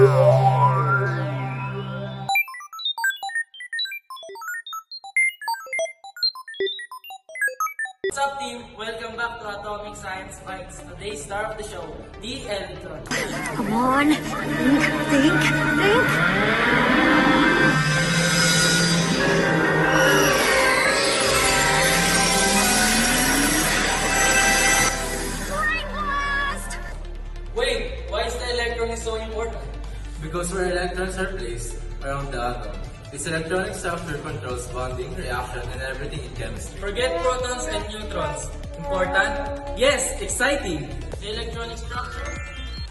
What's up, team? Welcome back to Atomic Science Bites. Today's star of the show, the electron. Come on, think. Brain blast! Wait, why is the electron so important? Because where electrons are placed around the atom, its electronic structure controls bonding, reaction, and everything in chemistry. Forget protons and neutrons. Important? Yes, exciting! The electronic structure?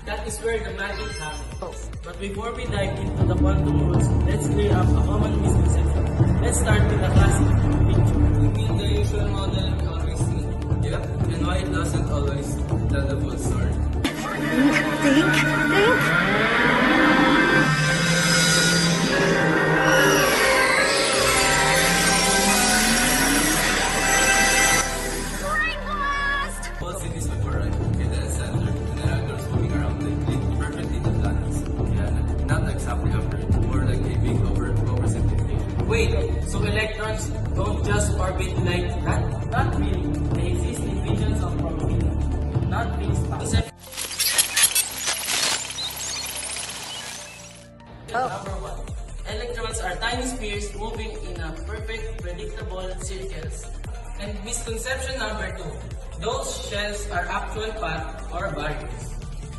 That is where the magic happens. But before we dive into the quantum rules, let's clear up a common misconception. Let's start with the classic picture. You mean the usual model we always see? Yep, and why it doesn't always tell the full story. Think. Brain blast! All cities before, right? Okay, then center, and electrons moving around like perfectly the planets. Yeah, not exactly accurate, more like a big oversimplification. Wait, so electrons don't just orbit like that? Not really. They exist in regions of probability, not fixed paths. Number 1. Electrons are tiny spheres moving in a perfect, predictable circles. And misconception number 2. Those shells are actual paths or barriers.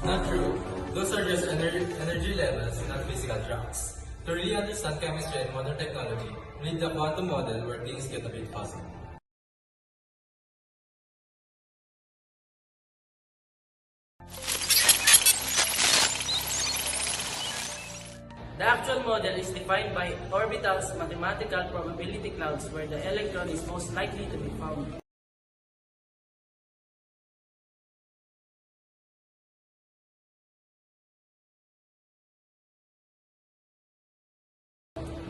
Not true. Those are just energy levels, not physical tracks. To really understand chemistry and modern technology, read the quantum model where things get a bit fuzzy. The actual model is defined by orbital's mathematical probability clouds where the electron is most likely to be found.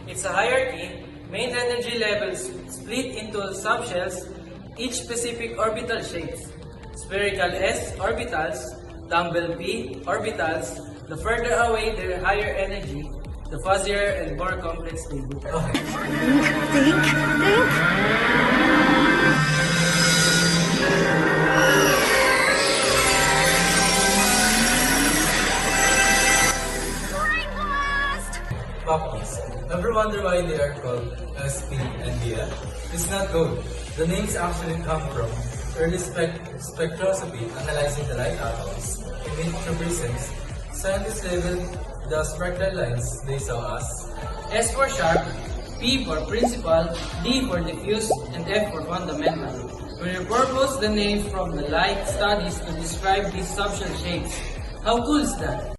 It's a hierarchy. Main energy levels split into subshells, each specific orbital shapes. Spherical S orbitals, dumbbell P orbitals. The further away their higher energy, the fuzzier and more complex they look. Think. Brain blast! Poppies. Ever wonder why they are called SP and DF? It's not gold. The names actually come from early spectroscopy analyzing the light atoms in infrapresence. Scientists labeled the spectral lines they saw as S for sharp, P for principal, D for diffuse, and F for fundamental. We repurpose the names from the light studies to describe these subshell shapes. How cool is that?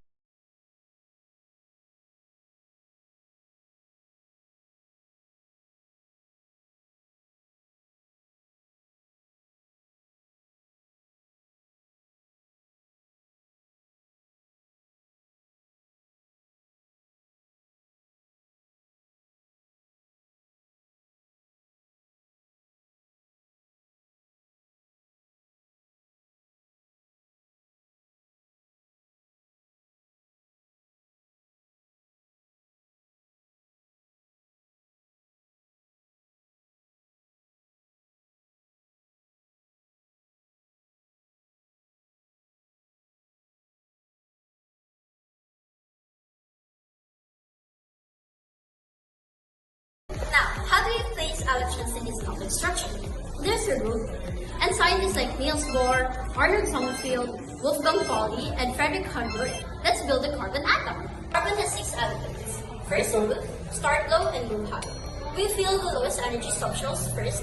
Now, how do you place electrons in this complex structure? There's a rule, and scientists like Niels Bohr, Arnold Sommerfeld, Wolfgang Pauli, and Frederick Hundort, let's build a carbon atom. Carbon has 6 elements. First rule, start low and move high. We fill the lowest energy subshells first.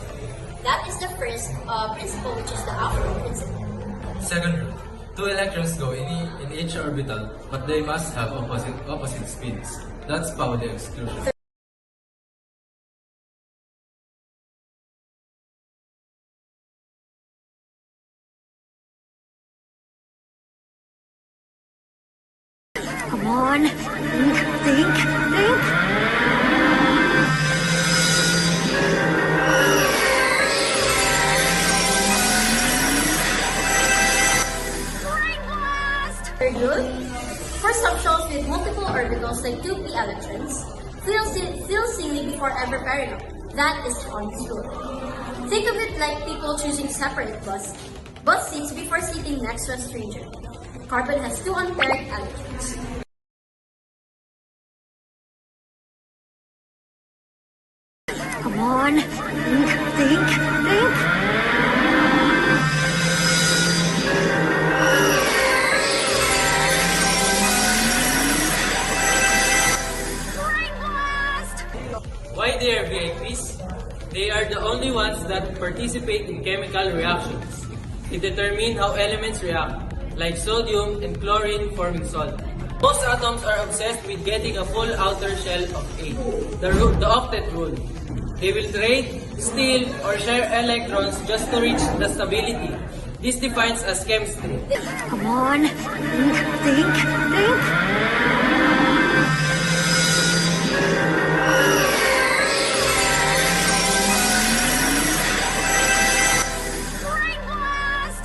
That is the first principle, which is the Avogadro principle. second rule. 2 electrons go in each orbital, but they must have opposite spins. That's Pauli exclusion. Come on, think. Brain blast! Very good. For subshells, Particles with multiple orbitals like 2p electrons feel silly before ever pairing up. That is Hahne's rule. Think of it like people choosing separate bus seats before sitting next to a stranger. Carbon has 2 unpaired electrons. Come on, think. Why they are VIPs? They are the only ones that participate in chemical reactions. They determine how elements react, like sodium and chlorine forming salt. Most atoms are obsessed with getting a full outer shell of 8, the octet rule. They will trade, steal, or share electrons just to reach the stability. This defines as chemistry. Come on, think.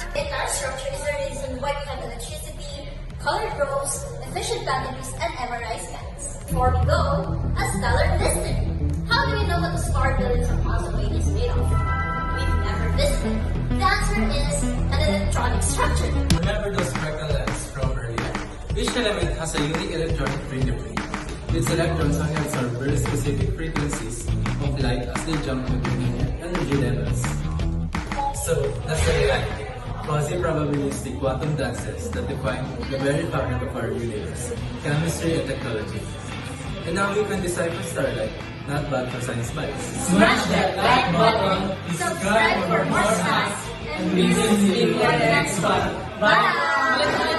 The entire structure is the reason why we have electricity, colored robes, efficient batteries, and MRI scans. Before we go, a stellar destiny. How do we know what the star billions of miles away is made of? We've never visited. The answer is an electronic structure. Remember those freckle lamps from earlier? Each element has a unique electronic fingerprint. Its electrons only absorb very specific frequencies of light as they jump between energy levels. So, that's the reality. Quasi-probabilistic quantum dances that define the very fabric of our universe, chemistry and technology. And now you can decipher starlight, not bad for science bites. Smash that like button, subscribe for more science, and we will see you in the next one. Bye!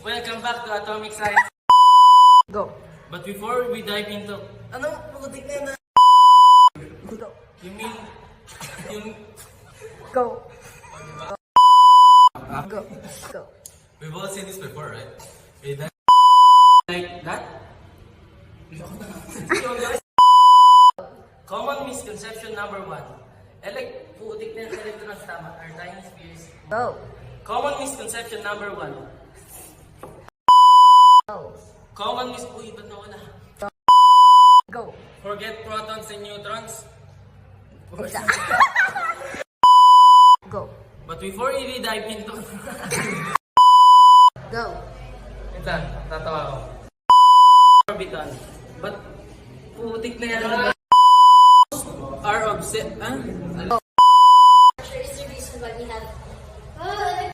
Welcome back to Atomic Science. Go. But before we dive into... Ano? Putik na na. Go. You mean... Yung... Go. Go. We've all seen this before, right? Like that? Common misconception number 1. Putik na yung electrons tama are tiny spheres. Go. Common misconception number 1. Go. Uy, ba't nawala? Go. Forget protons and neutrons. Go. But before we dive into... Go. Ito, tatawa ako. Orbital. But, putik na yan. Are obsessed... Structure is the reason why we have Oh,